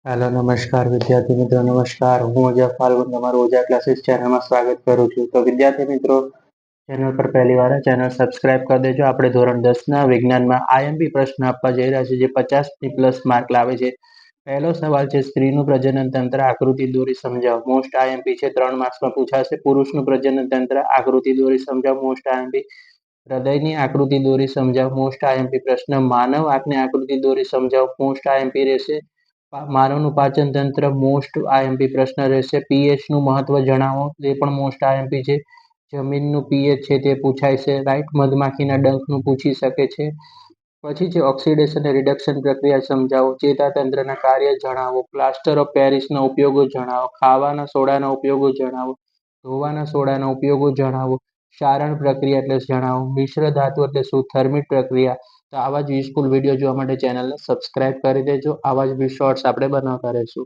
hello નમસ્કાર વિદ્યાર્થી મિત્રો નમસ્કાર હું અજય ફાલ્ગુન તમારું ઓજા ક્લાસીસ ચેનલમાં સ્વાગત કરું છું તો વિદ્યાર્થી મિત્રો ચેનલ પર પહેલી વાર ચેનલ સબસ્ક્રાઇબ કરી દેજો આપણે ધોરણ 10ના વિજ્ઞાનમાં આઈએમપી પ્રશ્ન આપવા જઈ રહ્યા છીએ જે 50 પ્લસ માર્ક લાવે છે પહેલો સવાલ છે સ્ત્રીનું પ્રજનન તંત્ર આકૃતિ દોરી સમજાવો મોસ્ટ આઈએમપી છે 3 માર્ક્સમાં પૂછાશે પુરુષનું પ્રજનન તંત્ર આકૃતિ દોરી સમજાવો મોસ્ટ આઈએમપી હૃદયની આકૃતિ દોરી સમજાવો મોસ્ટ આઈએમપી પ્રશ્ન માનવ આંખની આકૃતિ દોરી સમજાવો મોસ્ટ આઈએમપી રહેશે માનવનું પાચન તંત્ર મોસ્ટ આઈએમપી પ્રશ્ન રહેશે પીએચ નું મહત્વ જણાવો તે પણ મોસ્ટ આઈએમપી છે જમીનનું પીએચ છે તે પૂછાય છે રાઈટ મધમાખીના ડંખનું પૂછી શકે છે પછી છે ઓક્સિડેશન અને રિડક્શન પ્રક્રિયા સમજાવો ચેતાતંત્રના કાર્ય જણાવો પ્લાસ્ટર ઓફ પેરિસના ઉપયોગો જણાવો ખાવાના સોડાના ઉપયોગો જણાવો ધોવાના સોડાના ઉપયોગો જણાવો ક્ષારણ પ્રક્રિયા એટલે જણાવો મિશ્ર ધાતુ એટલે શું થર્મિક પ્રક્રિયા તો આવા જ યુઝફુલ વિડીયો જોવા માટે ચેનલને સબસ્ક્રાઇબ કરી દેજો આવા જ શોર્ટ્સ આપણે બનાવતા રહીશું